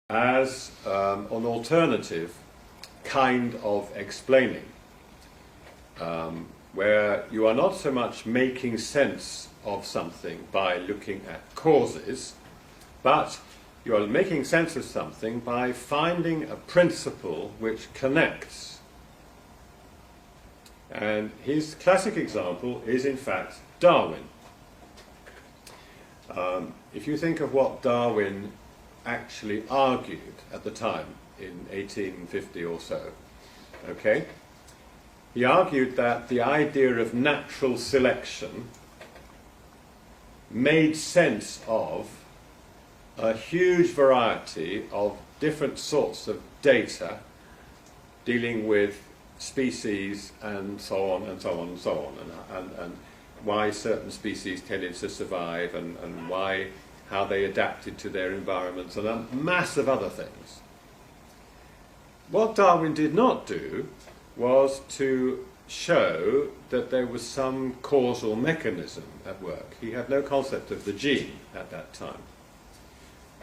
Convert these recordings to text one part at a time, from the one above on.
as an alternative kind of explaining, where you are not so much making sense of something by looking at causes, but you are making sense of something by finding a principle which connects. And his classic example is in fact Darwin. If you think of what Darwin actually argued at the time, in 1850 or so, okay, he argued that the idea of natural selection made sense of a huge variety of different sorts of data dealing with species and so on and so on and so on, and why certain species tended to survive, and how they adapted to their environments, and a mass of other things. What Darwin did not do was to show that there was some causal mechanism at work. He had no concept of the gene at that time.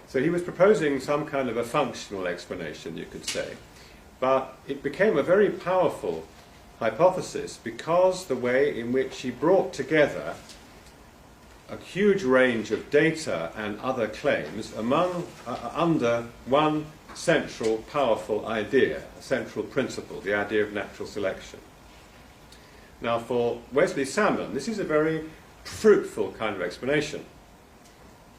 So he was proposing some kind of a functional explanation, you could say. But it became a very powerful hypothesis because the way in which he brought together a huge range of data and other claims under one central powerful idea, a central principle, the idea of natural selection. Now for Wesley Salmon, this is a very fruitful kind of explanation.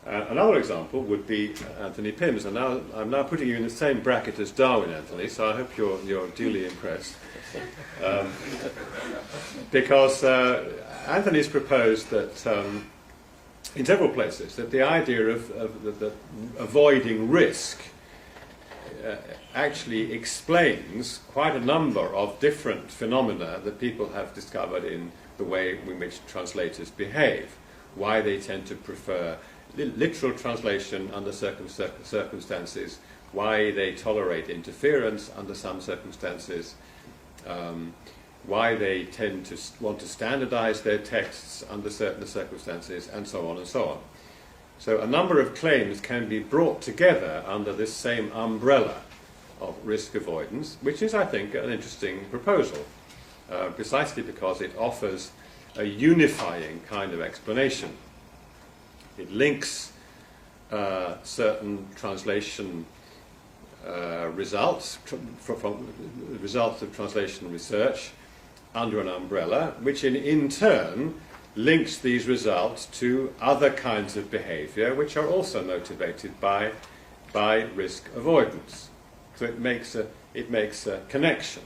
Another example would be Anthony Pym's, and now I'm now putting you in the same bracket as Darwin, Anthony, so I hope you're duly impressed. Because Anthony's proposed that in several places that the idea of avoiding risk actually explains quite a number of different phenomena that people have discovered in the way in which translators behave, why they tend to prefer literal translation under certain circumstances, why they tolerate interference under some circumstances, why they tend to want to standardize their texts under certain circumstances, and so on and so on. So a number of claims can be brought together under this same umbrella of risk avoidance, which is, I think, an interesting proposal, precisely because it offers a unifying kind of explanation. It links certain translation results from results of translation research under an umbrella, which in turn links these results to other kinds of behavior which are also motivated by risk avoidance. So it makes a connection,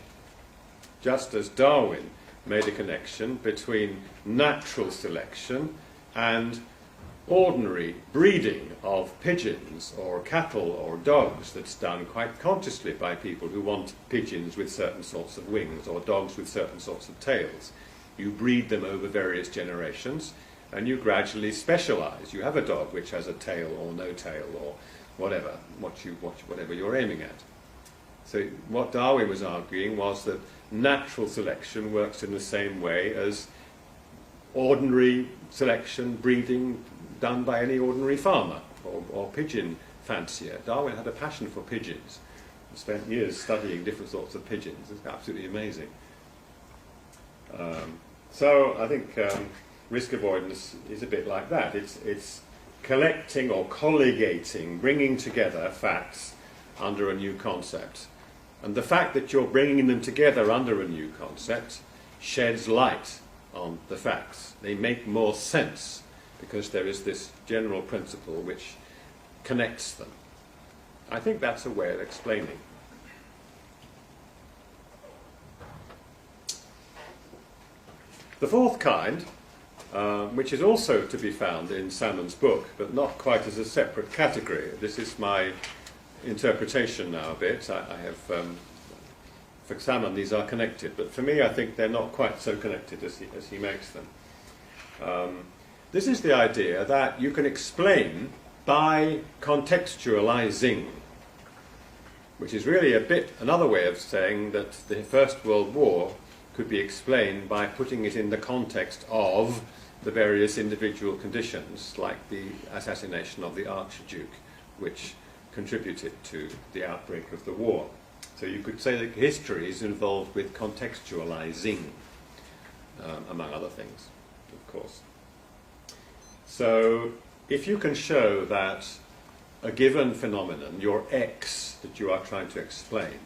just as Darwin made a connection between natural selection and ordinary breeding of pigeons or cattle or dogs that's done quite consciously by people who want pigeons with certain sorts of wings or dogs with certain sorts of tails. You breed them over various generations and you gradually specialize. You have a dog which has a tail or no tail or whatever, whatever you're aiming at. So what Darwin was arguing was that natural selection works in the same way as ordinary selection, breeding, done by any ordinary farmer or pigeon fancier. Darwin had a passion for pigeons. He spent years studying different sorts of pigeons. It's absolutely amazing. So I think risk avoidance is a bit like that. It's collecting or colligating, bringing together facts under a new concept. And the fact that you're bringing them together under a new concept sheds light on the facts. They make more sense because there is this general principle which connects them. I think that's a way of explaining. The fourth kind, which is also to be found in Salmon's book, but not quite as a separate category. This is my interpretation now a bit. I have, for Salmon, these are connected, but for me I think they're not quite so connected as he makes them. This is the idea that you can explain by contextualizing, which is really another way of saying that the First World War could be explained by putting it in the context of the various individual conditions, like the assassination of the Archduke, which contributed to the outbreak of the war. So you could say that history is involved with contextualizing, among other things, of course. So if you can show that a given phenomenon, your X that you are trying to explain,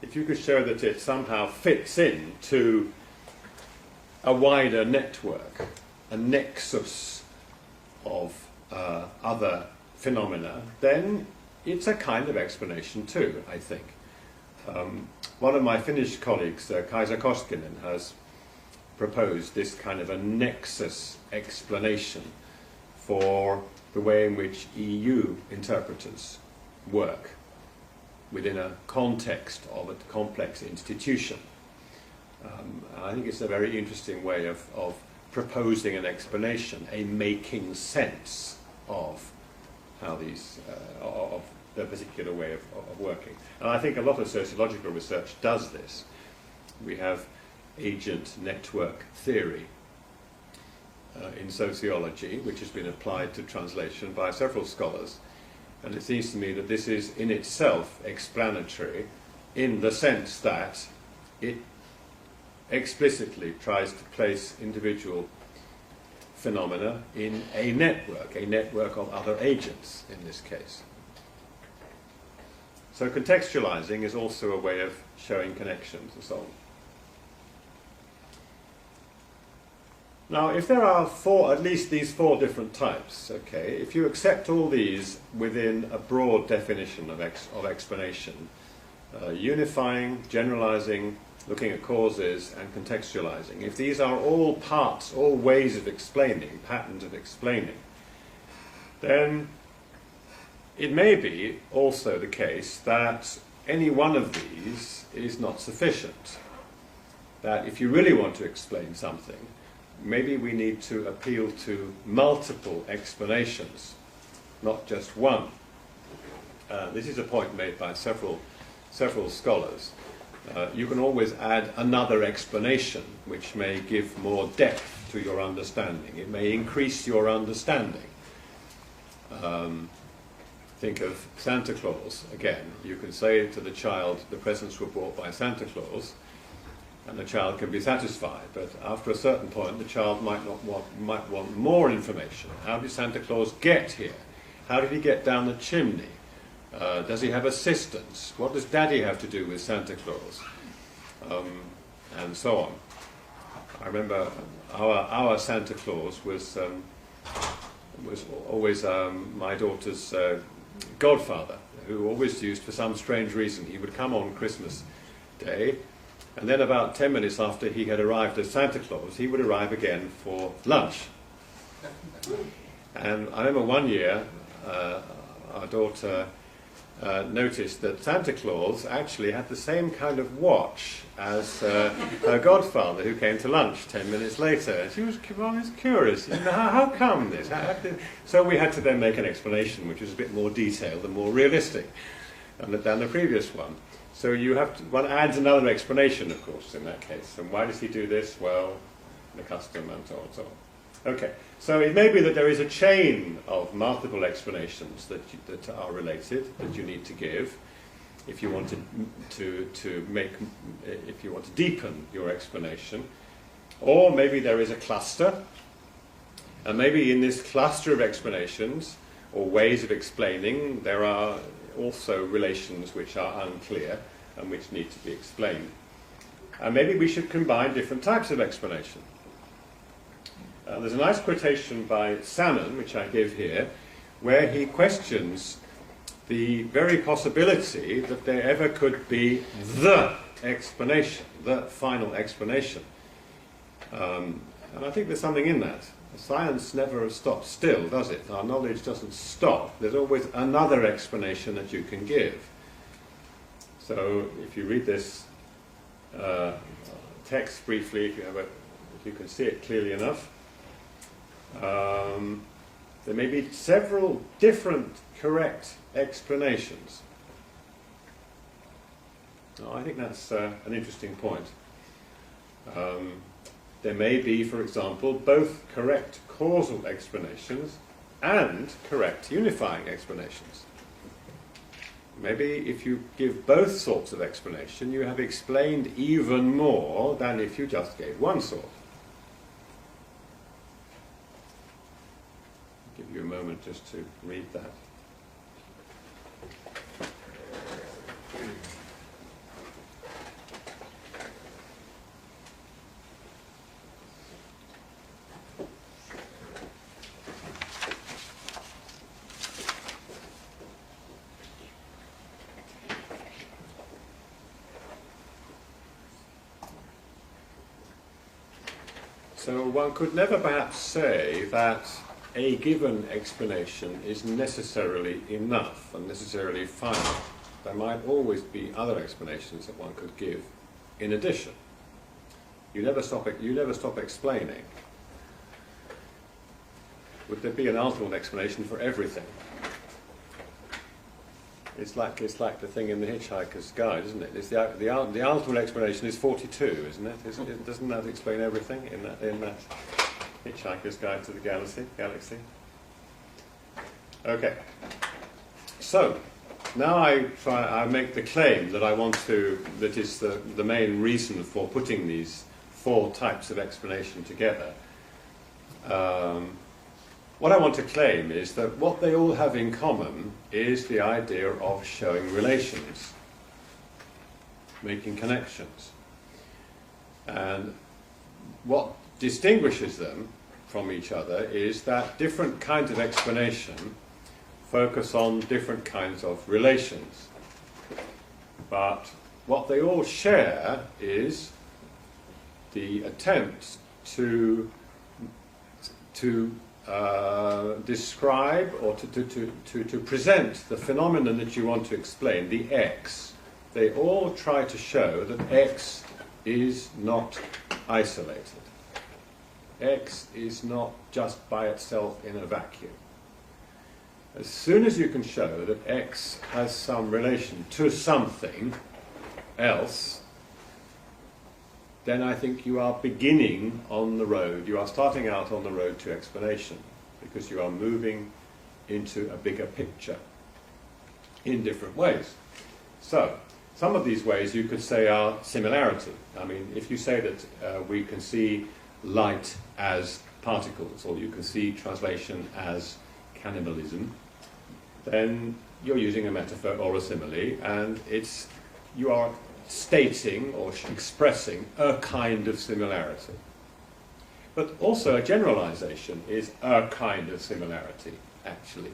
if you could show that it somehow fits into a wider network, a nexus of other phenomena, then it's a kind of explanation too, I think. One of my Finnish colleagues, Kaisa Koskinen, has proposed this kind of a nexus explanation for the way in which EU interpreters work within a context of a complex institution. I think it's a very interesting way of proposing an explanation, a making sense of how these, of the particular way of working. And I think a lot of sociological research does this. We have agent network theory in sociology, which has been applied to translation by several scholars. And it seems to me that this is in itself explanatory in the sense that it explicitly tries to place individual phenomena in a network of other agents in this case. So contextualizing is also a way of showing connections and so on. Now, if there are at least these four different types, okay, if you accept all these within a broad definition of explanation, unifying, generalizing, looking at causes, and contextualizing, if these are all parts, all ways of explaining, patterns of explaining, then it may be also the case that any one of these is not sufficient. That if you really want to explain something, maybe we need to appeal to multiple explanations, not just one. This is a point made by several scholars. You can always add another explanation, which may give more depth to your understanding. It may increase your understanding. Think of Santa Claus again. You can say to the child, the presents were brought by Santa Claus, and the child can be satisfied. But after a certain point, the child might want more information. How did Santa Claus get here? How did he get down the chimney? Does he have assistants? What does Daddy have to do with Santa Claus? And so on. I remember our Santa Claus was always my daughter's godfather, who always used, for some strange reason, he would come on Christmas Day, and then about 10 minutes after he had arrived as Santa Claus, he would arrive again for lunch. And I remember one year, our daughter noticed that Santa Claus actually had the same kind of watch as her godfather, who came to lunch 10 minutes later. And she was curious, how come this? So we had to then make an explanation which was a bit more detailed and more realistic than the previous one. So one adds another explanation, of course, in that case. And why does he do this? Well, the custom and so on and so on. Okay, so it may be that there is a chain of multiple explanations that are related, that you need to give if you want if you want to deepen your explanation. Or maybe there is a cluster, and maybe in this cluster of explanations or ways of explaining there are also relations which are unclear and which need to be explained. And maybe we should combine different types of explanation. There's a nice quotation by Salmon, which I give here, where he questions the very possibility that there ever could be the explanation, the final explanation. And I think there's something in that. Science never stops still, does it? Our knowledge doesn't stop. There's always another explanation that you can give. So if you read this text briefly, if you can see it clearly enough, there may be several different correct explanations. Now, I think that's an interesting point. There may be, for example, both correct causal explanations and correct unifying explanations. maybe if you give both sorts of explanation, you have explained even more than if you just gave one sort. I'll give you a moment just to read that. So one could never perhaps say that a given explanation is necessarily enough and necessarily final. There might always be other explanations that one could give in addition. You never stop explaining. Would there be an ultimate explanation for everything? It's like the thing in the Hitchhiker's Guide, isn't it? It's the ultimate explanation is 42, isn't it? Doesn't that explain everything in that Hitchhiker's Guide to the Galaxy? Okay. So now I make the claim that I want to. That is the main reason for putting these four types of explanation together. What I want to claim is that what they all have in common is the idea of showing relations, making connections. And what distinguishes them from each other is that different kinds of explanation focus on different kinds of relations. But what they all share is the attempt to describe or to present the phenomenon that you want to explain, the X. They all try to show that X is not isolated. X is not just by itself in a vacuum. As soon as you can show that X has some relation to something else, then I think you are beginning on the road, you are starting out on the road to explanation, because you are moving into a bigger picture in different ways. So, some of these ways you could say are similarity. I mean, if you say that we can see light as particles, or you can see translation as cannibalism, then you're using a metaphor or a simile, and you are stating or expressing a kind of similarity. But also a generalization is a kind of similarity, actually.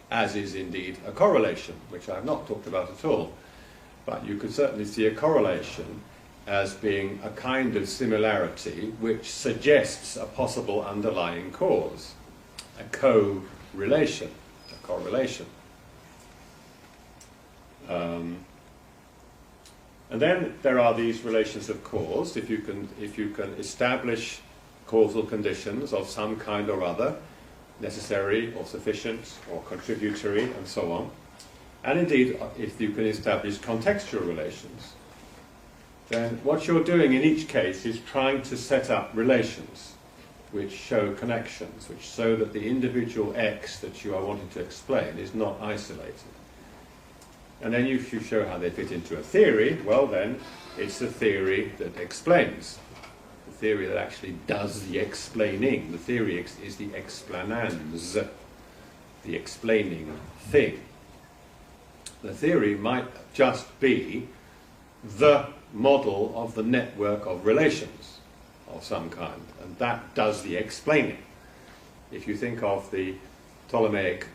As is indeed a correlation, which I have not talked about at all. But you could certainly see a correlation as being a kind of similarity which suggests a possible underlying cause, a co-relation, a correlation. And then there are these relations of cause. If you can establish causal conditions of some kind or other, necessary or sufficient or contributory and so on, and indeed if you can establish contextual relations, then what you're doing in each case is trying to set up relations which show connections, which show that the individual X that you are wanting to explain is not isolated. And then if you show how they fit into a theory, well then, it's the theory that explains. The theory that actually does the explaining. The theory is the explanans, the explaining thing. The theory might just be the model of the network of relations of some kind, and that does the explaining. If you think of the Ptolemaic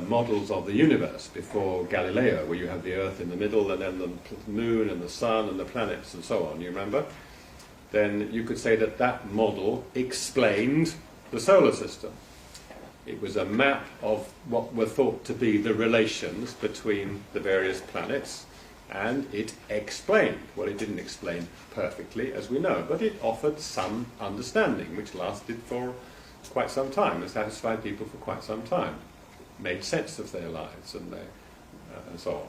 models of the universe before Galileo, where you have the Earth in the middle and then the moon and the sun and the planets and so on, you remember? Then you could say that that model explained the solar system. It was a map of what were thought to be the relations between the various planets, and it explained. Well, it didn't explain perfectly, as we know, but it offered some understanding, which lasted for quite some time and satisfied people for quite some time. Made sense of their lives and so on.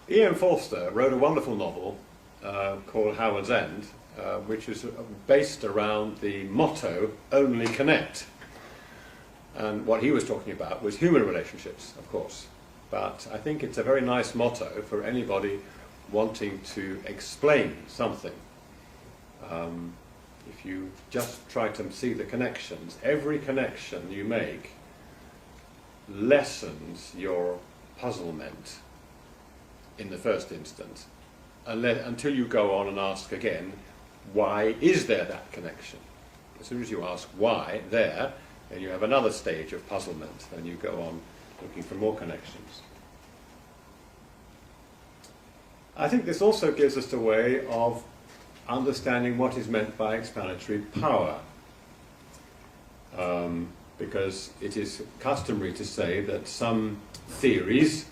Ian Forster wrote a wonderful novel called Howard's End, which is based around the motto, "Only Connect." And what he was talking about was human relationships, of course. But I think it's a very nice motto for anybody wanting to explain something. If you just try to see the connections, every connection you make lessens your puzzlement in the first instance, until you go on and ask again, why is there that connection? As soon as you ask why there, then you have another stage of puzzlement, and you go on looking for more connections. I think this also gives us a way of understanding what is meant by explanatory power, because it is customary to say that some theories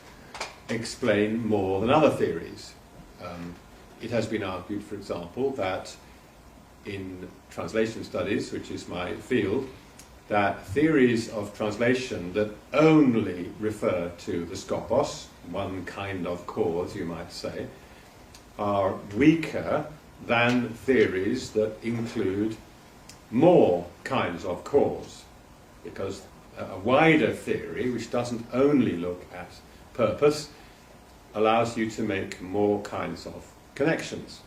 explain more than other theories. It has been argued, for example, that in translation studies, which is my field, that theories of translation that only refer to the skopos, one kind of cause, you might say, are weaker than theories that include more kinds of cause, because a wider theory, which doesn't only look at purpose, allows you to make more kinds of connections.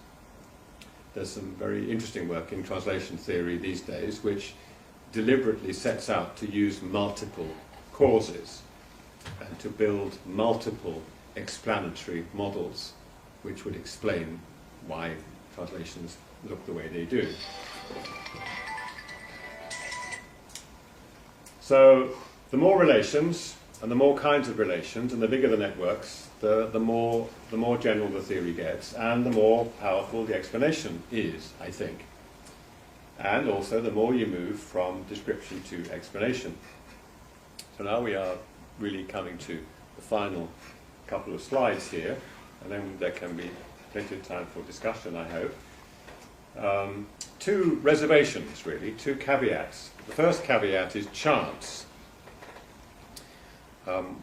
There's some very interesting work in translation theory these days which deliberately sets out to use multiple causes and to build multiple explanatory models which would explain why translations look the way they do. So the more relations and the more kinds of relations and the bigger the networks, the more general the theory gets, and the more powerful the explanation is, I think. And also the more you move from description to explanation. So now we are really coming to the final couple of slides here, and then there can be plenty of time for discussion, I hope. Two reservations, really, two caveats. The first caveat is chance.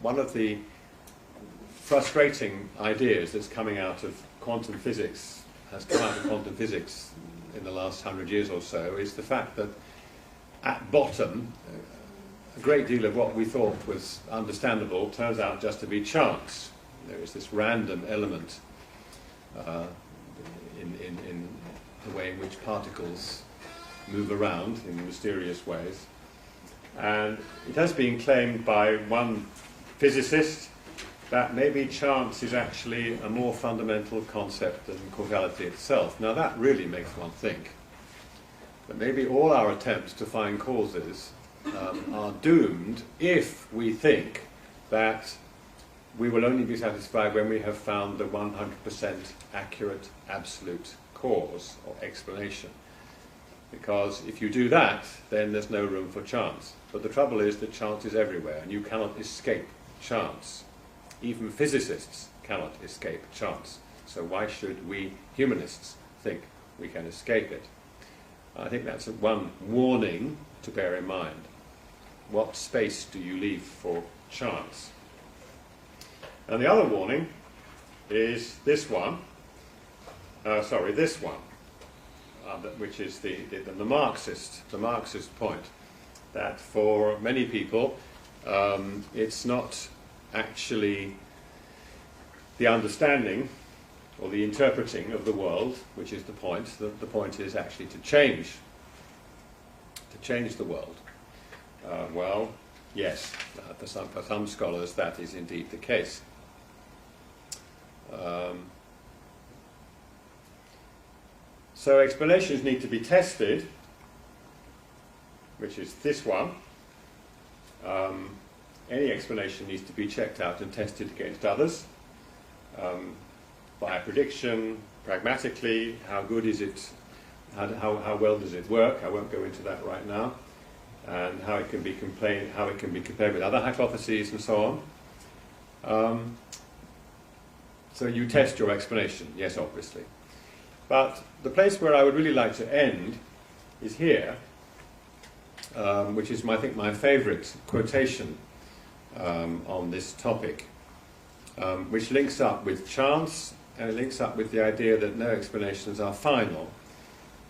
One of the frustrating ideas that's coming out of quantum physics, has come out of quantum physics in the last 100 years or so, is the fact that at bottom, a great deal of what we thought was understandable turns out just to be chance. There is this random element in the way in which particles move around in mysterious ways. And it has been claimed by one physicist that maybe chance is actually a more fundamental concept than causality itself. Now that really makes one think. That maybe all our attempts to find causes are doomed if we think that we will only be satisfied when we have found the 100% accurate absolute cause or explanation. Because if you do that, then there's no room for chance. But the trouble is that chance is everywhere, and you cannot escape chance. Even physicists cannot escape chance. So why should we humanists think we can escape it? I think that's one warning to bear in mind. What space do you leave for chance? And the other warning is this one. This one, which is the Marxist point, that for many people it's not actually the understanding or the interpreting of the world which is the point. The point is actually to change the world. Well, yes, for some scholars that is indeed the case. So explanations need to be tested, which is this one. Any explanation needs to be checked out and tested against others by a prediction, pragmatically. How good is it? How well does it work? I won't go into that right now. And how it can be compared with other hypotheses and so on. So you test your explanation, yes, obviously. But the place where I would really like to end is here, which is, I think, my favourite quotation on this topic, which links up with chance, and it links up with the idea that no explanations are final.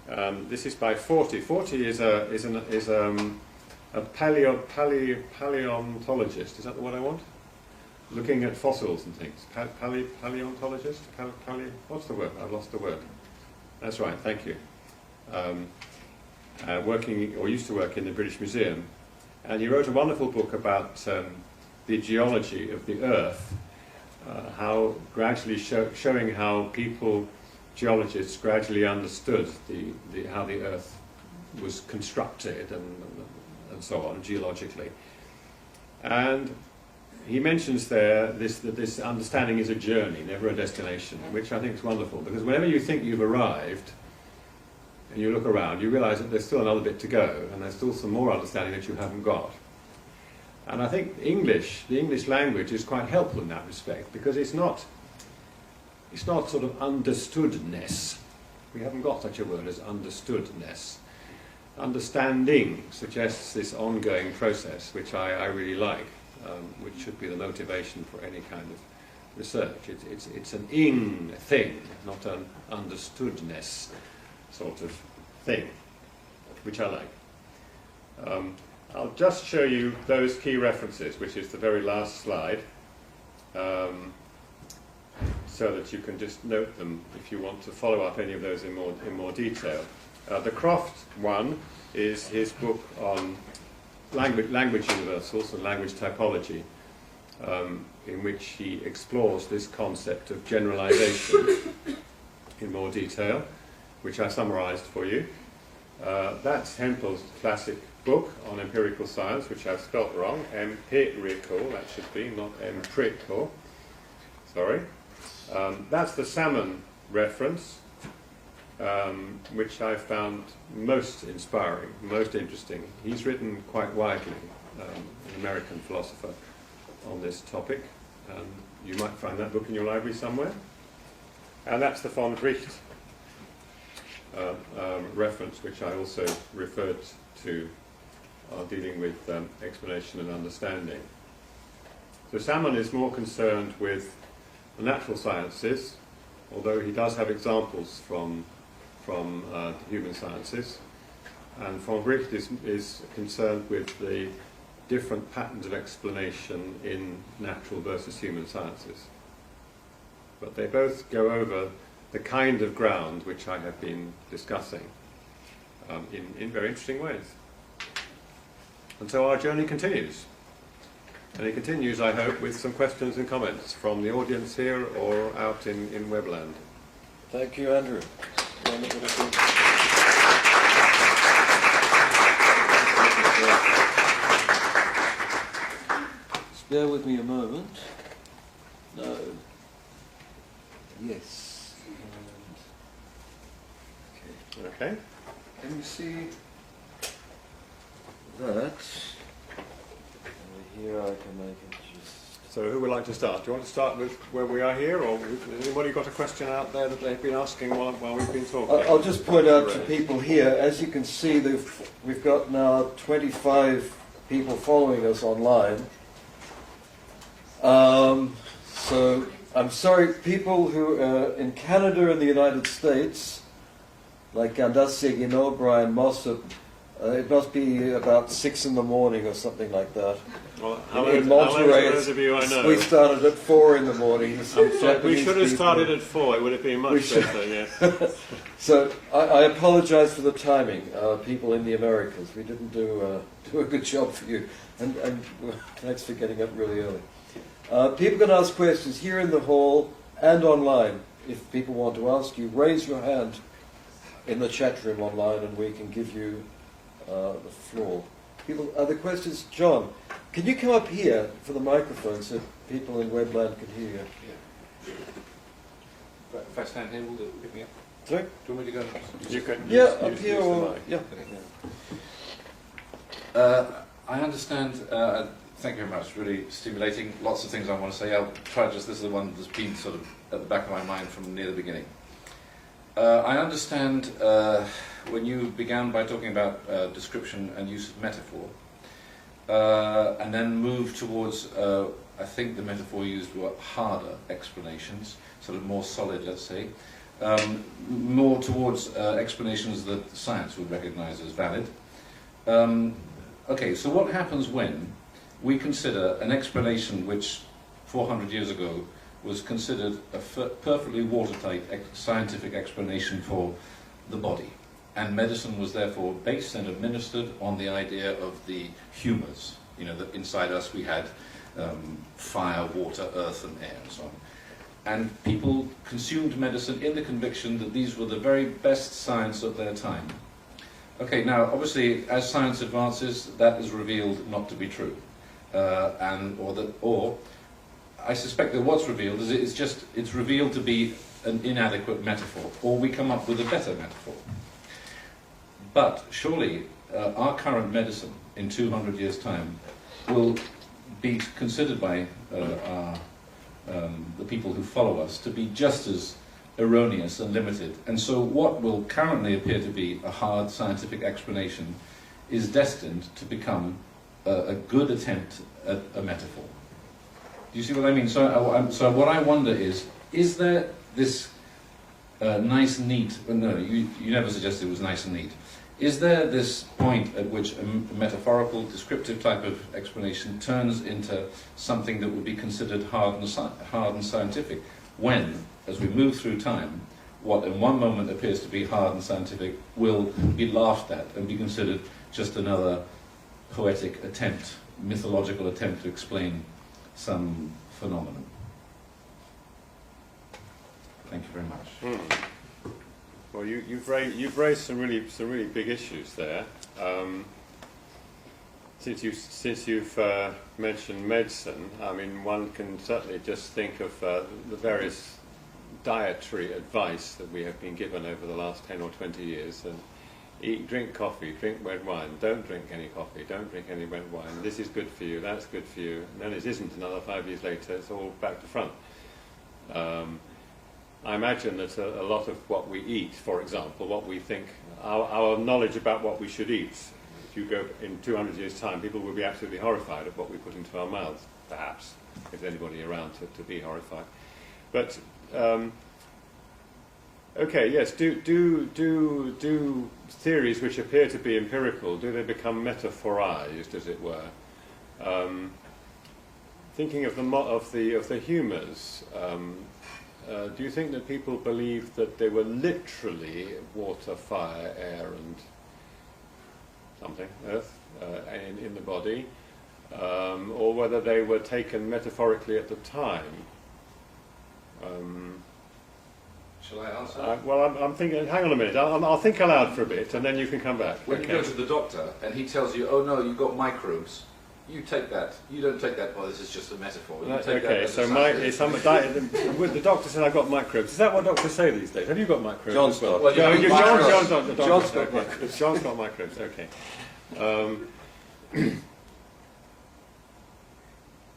This is by Forti. Forti is a paleontologist. Is that the word I want? Looking at fossils and things. Paleontologist? What's the word? I've lost the word. That's right, thank you. Working, or used to work in the British Museum. And he wrote a wonderful book about the geology of the Earth, how gradually showing how geologists gradually understood how the Earth was constructed and so on, geologically. And he mentions there that this understanding is a journey, never a destination, which I think is wonderful, because whenever you think you've arrived, and you look around, you realise that there's still another bit to go, and there's still some more understanding that you haven't got. And I think the English language is quite helpful in that respect, because it's not sort of understoodness. We haven't got such a word as understoodness. Understanding suggests this ongoing process, which I really like, which should be the motivation for any kind of research. It's an ing thing, not an understoodness sort of thing, which I like. I'll just show you those key references, which is the very last slide, so that you can just note them if you want to follow up any of those in more detail. The Croft one is his book on language universals and language typology, in which he explores this concept of generalization in more detail, which I summarized for you. That's Hempel's classic book on empirical science, which I've spelt wrong. Empirical, that should be, not empirical. Sorry. That's the Salmon reference, which I found most inspiring, most interesting. He's written quite widely, an American philosopher, on this topic. You might find that book in your library somewhere. And that's the von Wright reference, which I also referred to, dealing with explanation and understanding. So Salmon is more concerned with the natural sciences, although he does have examples from the human sciences. And von Wright is concerned with the different patterns of explanation in natural versus human sciences. But they both go over the kind of ground which I have been discussing in very interesting ways. And so our journey continues. And it continues, I hope, with some questions and comments from the audience here or out in Webland. Thank you, Andrew. Just bear with me a moment. No. Yes. Okay. Can you see that? Over here I can make it just... So who would like to start? Do you want to start with where we are here, or has anybody got a question out there that they've been asking while we've been talking? I'll just point out to people here, as you can see, we've got now 25 people following us online. So I'm sorry, people who are in Canada and the United States, like Gandassi, Brian Mossop, it must be about 6 in the morning or something like that. Well, in Monterey, those of you I know. We started at 4 in the morning. We should have started at 4. It would have been much better, yes. So I apologize for the timing, people in the Americas. We didn't do a good job for you. And thanks for getting up really early. People can ask questions here in the hall and online. If people want to ask you, raise your hand in the chat room online and we can give you the floor. People, other questions? John, can you come up here for the microphone so people in Webland can hear you? Yeah. If I stand here, will it pick me up? Sorry? Do you want me to go? You can Yeah, use up here the or... mic. Yeah. I understand, thank you very much, really stimulating, lots of things I want to say. I'll try this is the one that's been sort of at the back of my mind from near the beginning. I understand when you began by talking about description and use of metaphor, and then moved towards, I think the metaphor used were harder explanations, sort of more solid, let's say, more towards explanations that science would recognize as valid. Okay, so what happens when we consider an explanation which 400 years ago was considered a perfectly watertight scientific explanation for the body, and medicine was therefore based and administered on the idea of the humours, you know, that inside us we had fire, water, earth and air and so on. And people consumed medicine in the conviction that these were the very best science of their time. Okay, now obviously as science advances, that is revealed not to be true. Or I suspect that what's revealed is it's revealed to be an inadequate metaphor, or we come up with a better metaphor. But surely our current medicine in 200 years' time will be considered by the people who follow us to be just as erroneous and limited. And so what will currently appear to be a hard scientific explanation is destined to become a good attempt at a metaphor. Do you see what I mean? So what I wonder is there this nice, neat... No, you never suggested it was nice and neat. Is there this point at which a metaphorical, descriptive type of explanation turns into something that would be considered hard and scientific, when, as we move through time, what in one moment appears to be hard and scientific will be laughed at and be considered just another poetic attempt, mythological attempt to explain some phenomenon? Thank you very much. Well, you've raised some really big issues there. Since you've mentioned medicine, I mean, one can certainly just think of the various dietary advice that we have been given over the last 10 or 20 years. And drink coffee, drink red wine, don't drink any coffee, don't drink any red wine, this is good for you, that's good for you, and then it isn't. Another 5 years later, it's all back to front. I imagine that a lot of what we eat, for example, what we think, our knowledge about what we should eat, if you go in 200 years' time, people will be absolutely horrified at what we put into our mouths, perhaps, if there's anybody around to be horrified. But, okay, yes, do theories which appear to be empirical, do they become metaphorized, as it were? Thinking of the humours, do you think that people believed that they were literally water, fire, air and something, earth, in the body, or whether they were taken metaphorically at the time? Shall I answer? Well, I'm thinking, hang on a minute, I'll think aloud for a bit and then you can come back. When Okay. you go to the doctor and he tells you, oh no, you've got microbes, you take that. You don't take that, well, this is just a metaphor. You take Okay, that so the doctor said I've got microbes. Is that what doctors say these days? Have you got microbes? John's as well? got John's got microbes. John's got microbes, okay.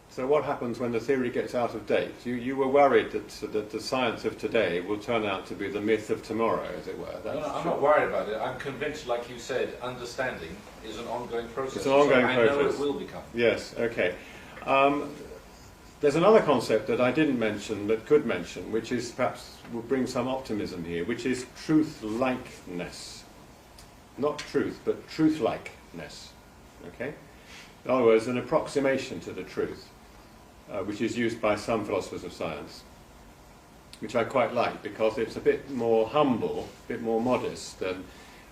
So what happens when the theory gets out of date? You were worried that the science of today will turn out to be the myth of tomorrow, as it were. No, I'm not worried about it. I'm convinced, like you said, understanding is an ongoing process. It's an ongoing process. I know it will become. Yes, okay. There's another concept that I didn't mention, but could mention, which is perhaps will bring some optimism here, which is truth-likeness. Not truth, but truth-likeness. Okay? In other words, an approximation to the truth. Which is used by some philosophers of science, which I quite like because it's a bit more humble, a bit more modest than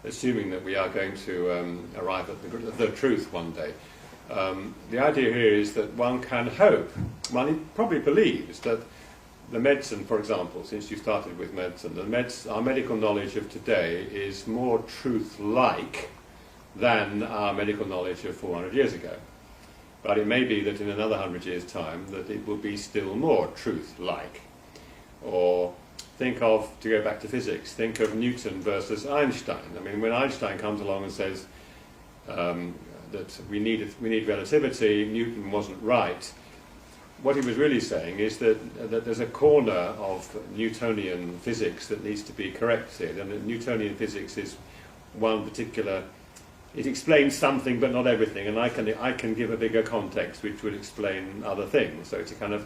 assuming that we are going to arrive at the truth one day. The idea here is that one can hope, one probably believes that the medicine, for example, since you started with medicine, our medical knowledge of today is more truth-like than our medical knowledge of 400 years ago. But it may be that in another 100 years' time that it will be still more truth-like. Or think of, to go back to physics, think of Newton versus Einstein. I mean, when Einstein comes along and says that we need relativity, Newton wasn't right, what he was really saying is that there's a corner of Newtonian physics that needs to be corrected, and that Newtonian physics is one particular... It explains something but not everything, and I can give a bigger context which would explain other things. So it's a kind of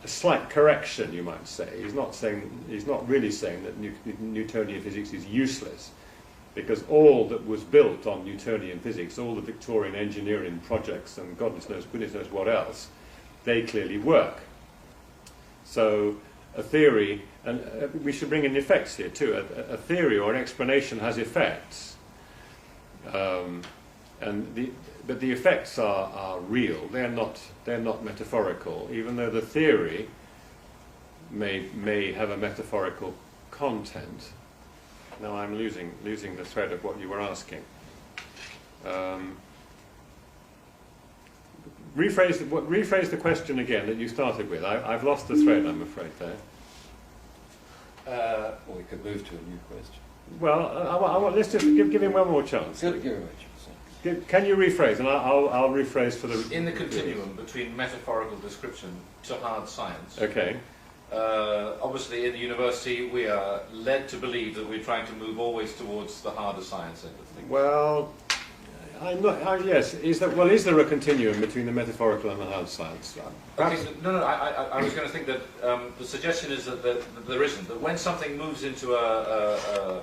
a slight correction, you might say. He's not really saying that Newtonian physics is useless. because all that was built on Newtonian physics, all the Victorian engineering projects and goodness knows what else, they clearly work. So a theory, and we should bring in effects here too, a theory or an explanation has effects, but the effects are real, they're not metaphorical, even though the theory may have a metaphorical content. Now I'm losing the thread of what you were asking. Rephrase the question again that you started with. I've lost the thread, I'm afraid, there. Or we could move to a new question. Well, let's just give him one more chance. Give him a chance. Can you rephrase? And I'll rephrase for the... In the continuum between metaphorical description to hard science, Okay. obviously in the university we are led to believe that we're trying to move always towards the harder science end of things. Well, I'm not... yes. Is there a continuum between the metaphorical and the hard science? Okay, no, I was going to think that the suggestion is that there isn't. That when something moves into a